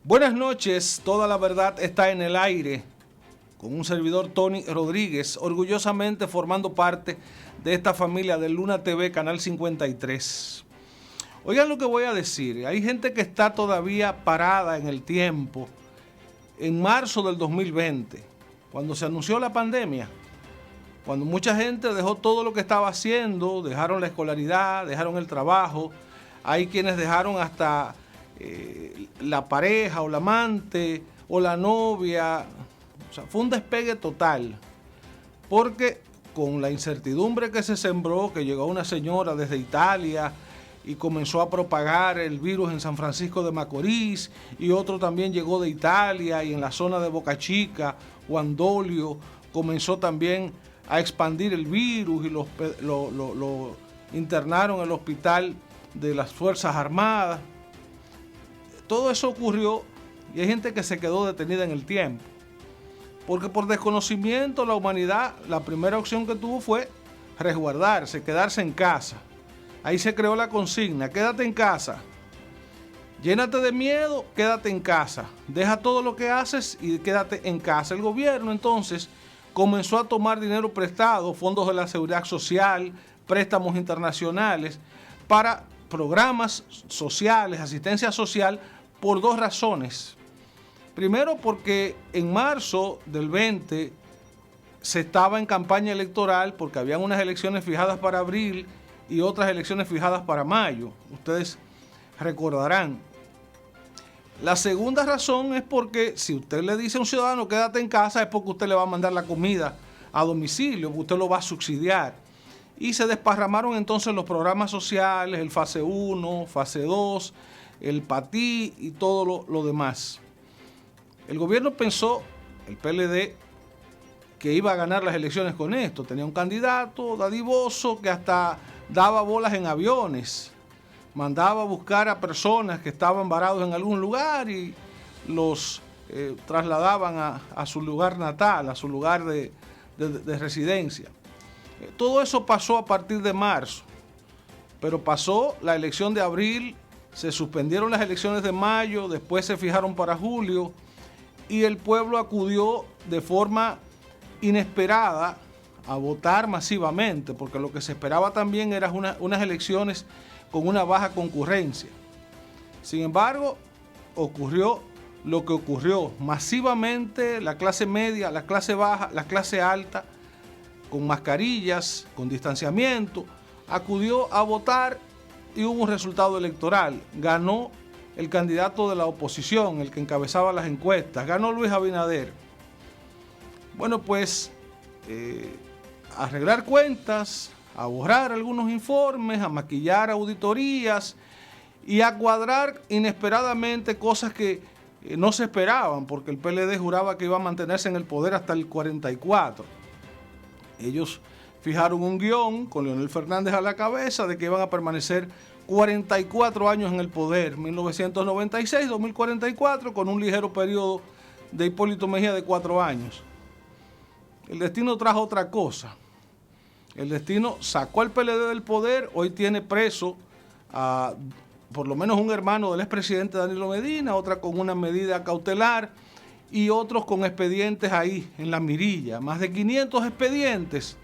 Buenas noches, toda la verdad está en el aire, con un servidor Tony Rodríguez, orgullosamente formando parte de esta familia de Luna TV, Canal 53. Oigan lo que voy a decir, hay gente que está todavía parada en el tiempo, en marzo del 2020, cuando se anunció la pandemia, cuando mucha gente dejó todo lo que estaba haciendo, dejaron la escolaridad, dejaron el trabajo, hay quienes dejaron hasta la pareja o la amante o la novia. O sea, fue un despegue total, porque con la incertidumbre que se sembró, que llegó una señora desde Italia y comenzó a propagar el virus en San Francisco de Macorís, y otro también llegó de Italia, y en la zona de Boca Chica, Juan Dolio, comenzó también a expandir el virus y lo internaron en el hospital de las Fuerzas Armadas. Todo eso ocurrió y hay gente que se quedó detenida en el tiempo, porque por desconocimiento la humanidad, la primera opción que tuvo fue resguardarse, quedarse en casa. Ahí se creó la consigna: quédate en casa, llénate de miedo, quédate en casa, deja todo lo que haces y quédate en casa. El gobierno entonces comenzó a tomar dinero prestado, fondos de la seguridad social, préstamos internacionales, para programas sociales, asistencia social, por dos razones. Primero, porque en marzo del 20 se estaba en campaña electoral, porque habían unas elecciones fijadas para abril y otras elecciones fijadas para mayo. Ustedes recordarán. La segunda razón es porque si usted le dice a un ciudadano quédate en casa, es porque usted le va a mandar la comida a domicilio, usted lo va a subsidiar. Y se desparramaron entonces los programas sociales, el fase 1, fase 2, el PATI y todo lo demás. El gobierno pensó, el PLD, que iba a ganar las elecciones con esto. Tenía un candidato dadivoso que hasta daba bolas en aviones, mandaba a buscar a personas que estaban varados en algún lugar y los trasladaban a su lugar natal, a su lugar de residencia. Todo eso pasó a partir de marzo, pero pasó la elección de abril, se suspendieron las elecciones de mayo, después se fijaron para julio y el pueblo acudió de forma inesperada a votar masivamente, porque lo que se esperaba también eran unas elecciones con una baja concurrencia. Sin embargo, ocurrió lo que ocurrió. Masivamente la clase media, la clase baja, la clase alta, con mascarillas, con distanciamiento, acudió a votar y hubo un resultado electoral. Ganó el candidato de la oposición, el que encabezaba las encuestas, ganó Luis Abinader. Bueno, pues a arreglar cuentas, a borrar algunos informes, a maquillar auditorías y a cuadrar inesperadamente cosas que no se esperaban, porque el PLD juraba que iba a mantenerse en el poder hasta el 44. Ellos fijaron un guión con Leonel Fernández a la cabeza de que iban a permanecer 44 años en el poder, 1996-2044, con un ligero periodo de Hipólito Mejía de 4 años. El destino trajo otra cosa. El destino sacó al PLD del poder, hoy tiene preso a por lo menos un hermano del expresidente Danilo Medina, otra con una medida cautelar y otros con expedientes ahí en la mirilla. Más de 500 expedientes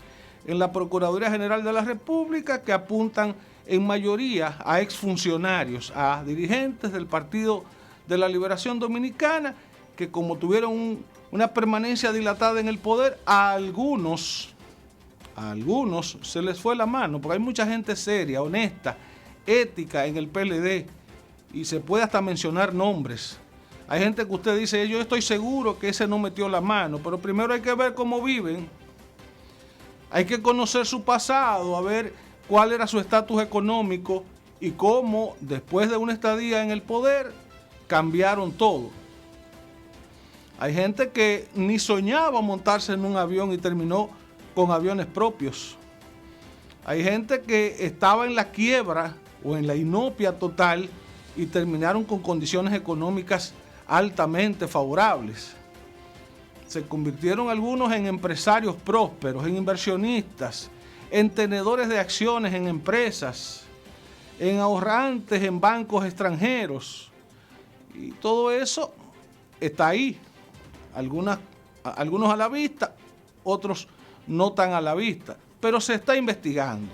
en la Procuraduría General de la República que apuntan en mayoría a exfuncionarios, a dirigentes del Partido de la Liberación Dominicana que, como tuvieron una permanencia dilatada en el poder, a algunos se les fue la mano, porque hay mucha gente seria, honesta, ética en el PLD y se puede hasta mencionar nombres. Hay gente que usted dice, yo estoy seguro que ese no metió la mano, pero primero hay que ver cómo viven, hay que conocer su pasado, a ver cuál era su estatus económico y cómo después de una estadía en el poder cambiaron todo. Hay gente que ni soñaba montarse en un avión y terminó con aviones propios. Hay gente que estaba en la quiebra o en la inopia total y terminaron con condiciones económicas altamente favorables. Se convirtieron algunos en empresarios prósperos, en inversionistas, en tenedores de acciones en empresas, en ahorrantes en bancos extranjeros. Y todo eso está ahí. Algunos a la vista, otros no tan a la vista, pero se está investigando.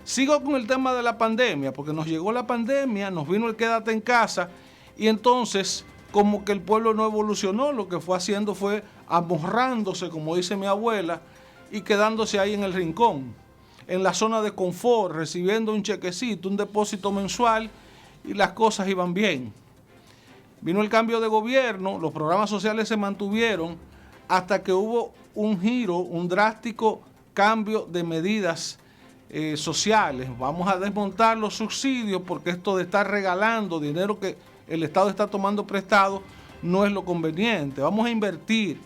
Sigo con el tema de la pandemia, porque nos llegó la pandemia, nos vino el quédate en casa, y entonces como que el pueblo no evolucionó, lo que fue haciendo fue amorrándose, como dice mi abuela, y quedándose ahí en el rincón, en la zona de confort, recibiendo un chequecito, un depósito mensual, y las cosas iban bien. Vino el cambio de gobierno, los programas sociales se mantuvieron hasta que hubo un giro, un drástico cambio de medidas sociales. Vamos a desmontar los subsidios porque esto de estar regalando dinero que el Estado está tomando prestado no es lo conveniente. Vamos a invertir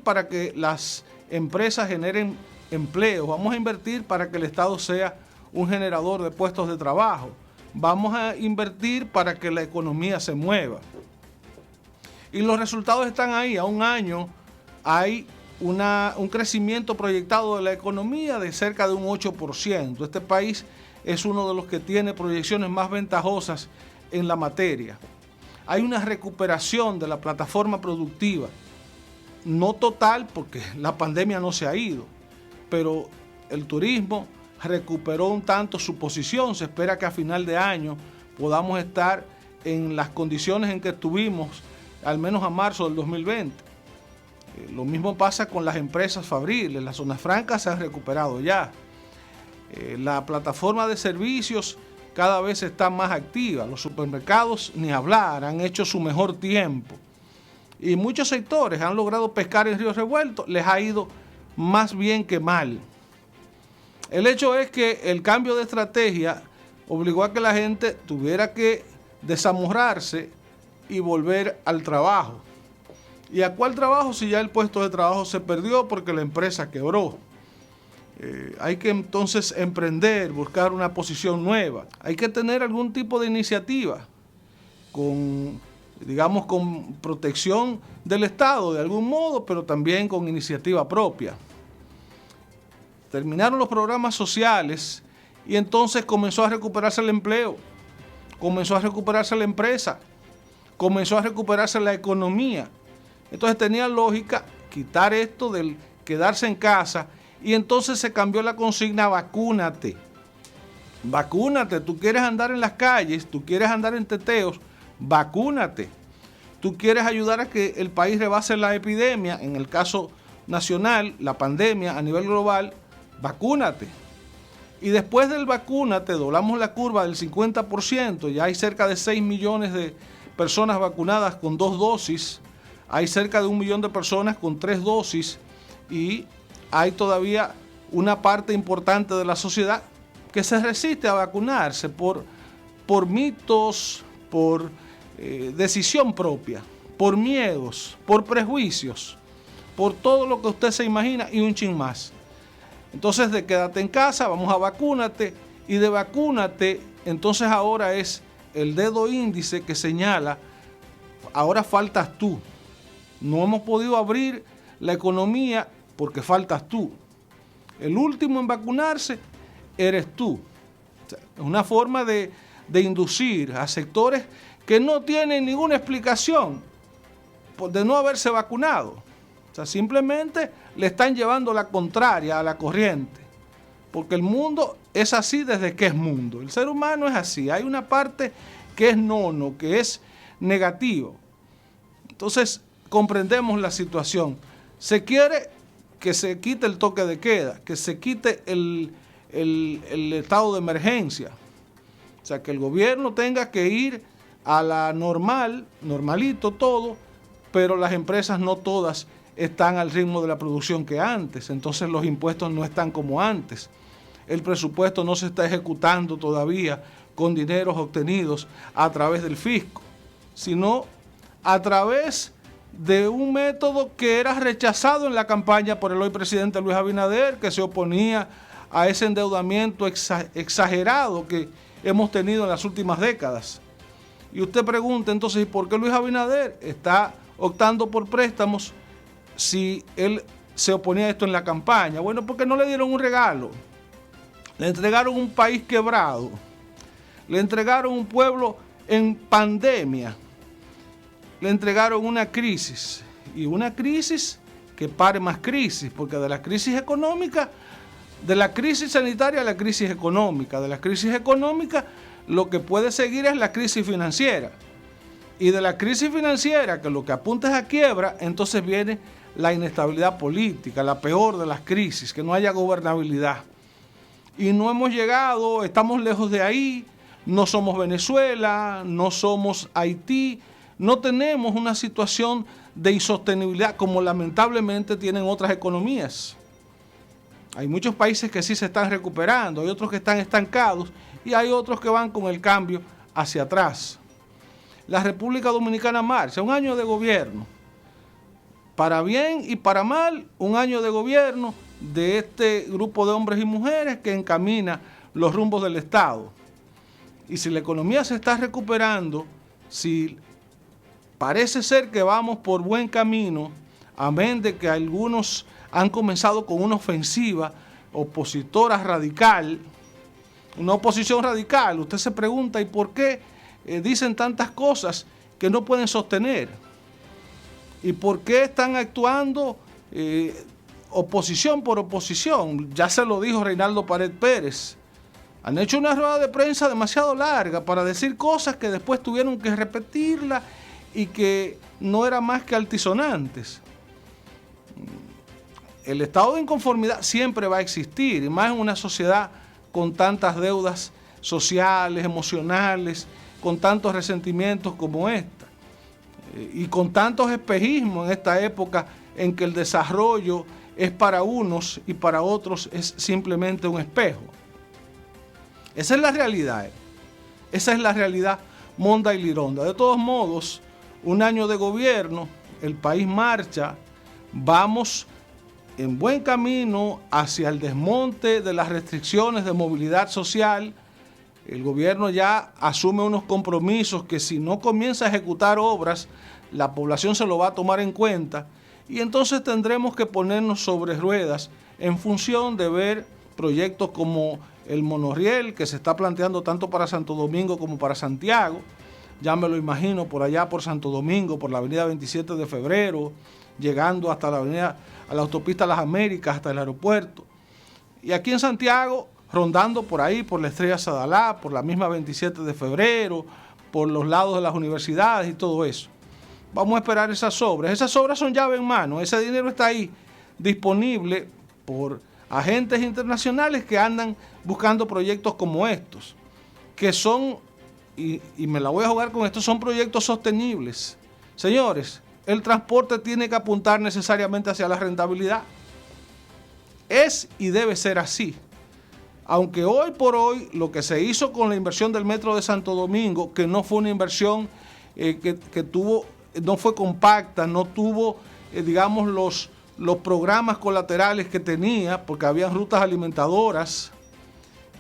para que las empresas generen empleo, vamos a invertir para que el Estado sea un generador de puestos de trabajo, vamos a invertir para que la economía se mueva. Y los resultados están ahí. A un año hay un crecimiento proyectado de la economía de cerca de un 8%. Este país es uno de los que tiene proyecciones más ventajosas en la materia. Hay una recuperación de la plataforma productiva, no total porque la pandemia no se ha ido, pero el turismo recuperó un tanto su posición. Se espera que a final de año podamos estar en las condiciones en que estuvimos al menos a marzo del 2020. Lo mismo pasa con las empresas fabriles, las zonas francas se han recuperado ya. La plataforma de servicios cada vez está más activa, los supermercados ni hablar, han hecho su mejor tiempo. Y muchos sectores han logrado pescar en río revuelto, les ha ido más bien que mal. El hecho es que el cambio de estrategia obligó a que la gente tuviera que desamorrarse y volver al trabajo. ¿Y a cuál trabajo si ya el puesto de trabajo se perdió porque la empresa quebró? Hay que entonces emprender, buscar una posición nueva. Hay que tener algún tipo de iniciativa con protección del Estado de algún modo, pero también con iniciativa propia. Terminaron los programas sociales y entonces comenzó a recuperarse el empleo, comenzó a recuperarse la empresa, comenzó a recuperarse la economía. Entonces tenía lógica quitar esto del quedarse en casa y entonces se cambió la consigna vacúnate. Vacúnate, tú quieres andar en las calles, tú quieres andar en teteos, vacúnate. Tú quieres ayudar a que el país rebase la epidemia, en el caso nacional, la pandemia a nivel global, vacúnate. Y después del vacúnate, doblamos la curva del 50%, ya hay cerca de 6 millones de personas vacunadas con 2 dosis, hay cerca de 1 millón de personas con 3 dosis y hay todavía una parte importante de la sociedad que se resiste a vacunarse por mitos, por decisión propia, por miedos, por prejuicios, por todo lo que usted se imagina y un chin más. Entonces de quédate en casa, vamos a vacúnate, y de vacúnate, entonces ahora es el dedo índice que señala, ahora faltas tú. No hemos podido abrir la economía porque faltas tú. El último en vacunarse eres tú. O sea, es una forma de inducir a sectores que no tienen ninguna explicación de no haberse vacunado. O sea, simplemente le están llevando la contraria a la corriente. Porque el mundo es así desde que es mundo. El ser humano es así. Hay una parte que es nono, que es negativo. Entonces, comprendemos la situación. Se quiere que se quite el toque de queda, que se quite el estado de emergencia. O sea, que el gobierno tenga que ir a la normalito todo, pero las empresas no todas están al ritmo de la producción que antes. Entonces los impuestos no están como antes. El presupuesto no se está ejecutando todavía con dineros obtenidos a través del fisco, sino a través de un método que era rechazado en la campaña por el hoy presidente Luis Abinader, que se oponía a ese endeudamiento exagerado que hemos tenido en las últimas décadas. Y usted pregunta entonces, ¿y por qué Luis Abinader está optando por préstamos si él se oponía a esto en la campaña? Bueno, porque no le dieron un regalo. Le entregaron un país quebrado. Le entregaron un pueblo En pandemia le entregaron una crisis, y una crisis que pare más crisis, porque de la crisis económica, de la crisis sanitaria a la crisis económica, de la crisis económica lo que puede seguir es la crisis financiera, y de la crisis financiera, que lo que apunta es a quiebra, entonces viene la inestabilidad política, la peor de las crisis, que no haya gobernabilidad. Y no hemos llegado, estamos lejos de ahí, no somos Venezuela, no somos Haití, no tenemos una situación de insostenibilidad como lamentablemente tienen otras economías. Hay muchos países que sí se están recuperando, hay otros que están estancados y hay otros que van con el cambio hacia atrás. La República Dominicana marcha, un año de gobierno, para bien y para mal, un año de gobierno de este grupo de hombres y mujeres que encamina los rumbos del Estado. Y si la economía se está recuperando, si parece ser que vamos por buen camino, amén de que algunos han comenzado con una ofensiva opositora radical, una oposición radical. Usted se pregunta, ¿y por qué dicen tantas cosas que no pueden sostener? ¿Y por qué están actuando oposición por oposición? Ya se lo dijo Reinaldo Pared Pérez. Han hecho una rueda de prensa demasiado larga para decir cosas que después tuvieron que repetirla y que no eran más que altisonantes. El estado de inconformidad siempre va a existir, y más en una sociedad con tantas deudas sociales, emocionales, con tantos resentimientos como esta, y con tantos espejismos en esta época en que el desarrollo es para unos y para otros es simplemente un espejo. Esa es la realidad. Esa es la realidad monda y lironda. De todos modos, un año de gobierno, el país marcha, vamos en buen camino hacia el desmonte de las restricciones de movilidad social. El gobierno ya asume unos compromisos que si no comienza a ejecutar obras, la población se lo va a tomar en cuenta, y entonces tendremos que ponernos sobre ruedas en función de ver proyectos como el monorriel que se está planteando tanto para Santo Domingo como para Santiago. Ya me lo imagino por allá por Santo Domingo, por la avenida 27 de febrero, llegando hasta a la autopista Las Américas, hasta el aeropuerto. Y aquí en Santiago, rondando por ahí, por la Estrella Sadalá, por la misma 27 de febrero, por los lados de las universidades y todo eso. Vamos a esperar esas obras. Esas obras son llave en mano. Ese dinero está ahí disponible por agentes internacionales que andan buscando proyectos como estos, que son, y me la voy a jugar con esto, son proyectos sostenibles. Señores, el transporte tiene que apuntar necesariamente hacia la rentabilidad. Es y debe ser así. Aunque hoy por hoy lo que se hizo con la inversión del Metro de Santo Domingo, que no fue una inversión no fue compacta, no tuvo, digamos, los programas colaterales que tenía, porque había rutas alimentadoras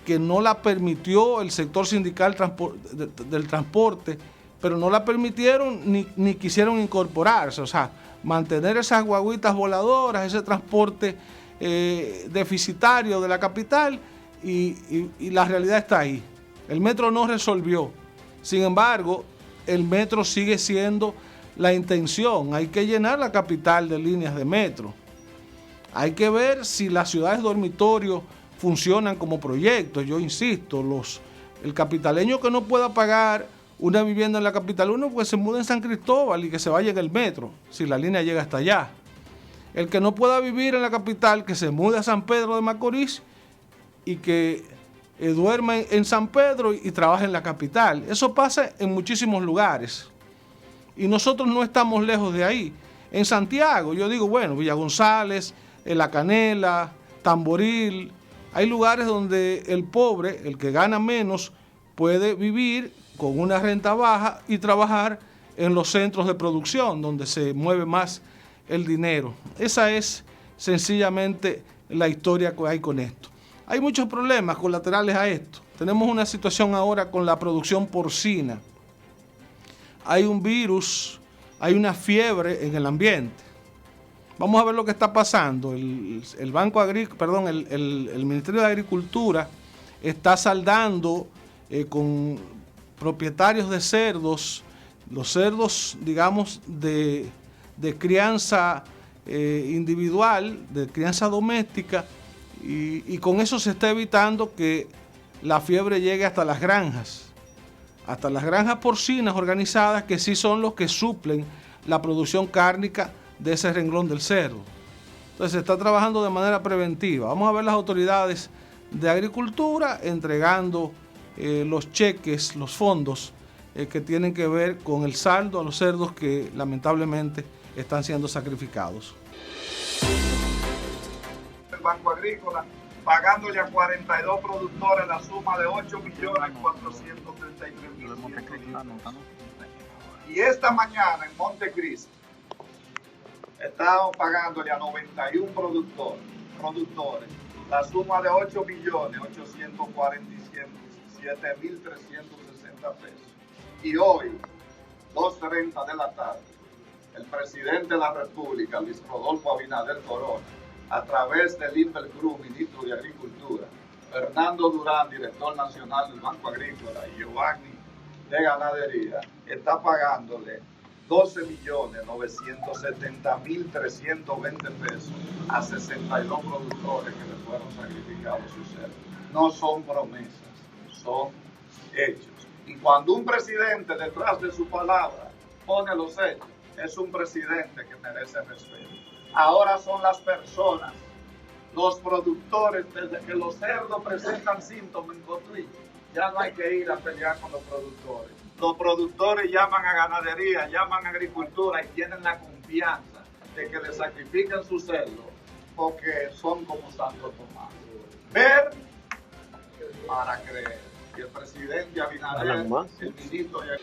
que no la permitió el sector sindical del transporte, pero no la permitieron ni quisieron incorporarse. O sea, mantener esas guaguitas voladoras, ese transporte deficitario de la capital, y la realidad está ahí. El metro no resolvió. Sin embargo, el metro sigue siendo la intención. Hay que llenar la capital de líneas de metro. Hay que ver si las ciudades dormitorios funcionan como proyectos. Yo insisto, el capitaleño que no pueda pagar una vivienda en la capital, uno pues se muda en San Cristóbal y que se vaya en el metro, si la línea llega hasta allá. El que no pueda vivir en la capital, que se mude a San Pedro de Macorís y que duerma en San Pedro y trabaje en la capital. Eso pasa en muchísimos lugares. Y nosotros no estamos lejos de ahí. En Santiago, yo digo, bueno, Villa González, La Canela, Tamboril, hay lugares donde el pobre, el que gana menos, puede vivir con una renta baja y trabajar en los centros de producción, donde se mueve más el dinero. Esa es sencillamente la historia que hay con esto. Hay muchos problemas colaterales a esto. Tenemos una situación ahora con la producción porcina. Hay un virus, hay una fiebre en el ambiente. Vamos a ver lo que está pasando. El Ministerio de Agricultura está saldando con propietarios de cerdos, los cerdos, digamos, de crianza individual, de crianza doméstica, y con eso se está evitando que la fiebre llegue hasta las granjas porcinas organizadas, que sí son los que suplen la producción cárnica de ese renglón del cerdo. Entonces se está trabajando de manera preventiva. Vamos a ver las autoridades de agricultura entregando los cheques, los fondos que tienen que ver con el saldo a los cerdos que lamentablemente están siendo sacrificados. El Banco Agrícola pagándole a 42 productores la suma de 8.433.000. Y esta mañana en Montecristi estamos pagándole a 91 productores la suma de 8.847.360 pesos. Y hoy, 2:30 de la tarde, el presidente de la República, Luis Rodolfo Abinader Corona, a través del Invercruz, ministro de Agricultura, Fernando Durán, director nacional del Banco Agrícola, y Giovanni de Ganadería, está pagándole 12.970.320 pesos a 62 productores que le fueron sacrificados sus cerdos. No son promesas, son hechos. Y cuando un presidente detrás de su palabra pone los hechos, es un presidente que merece respeto. Ahora son las personas, los productores, desde que los cerdos presentan síntomas en Cotuí, ya no hay que ir a pelear con los productores. Los productores llaman a ganadería, llaman a agricultura y tienen la confianza de que le sacrifican su cerdo porque son como Santo Tomás. Ver para creer. Y el presidente Abinader, el ministro de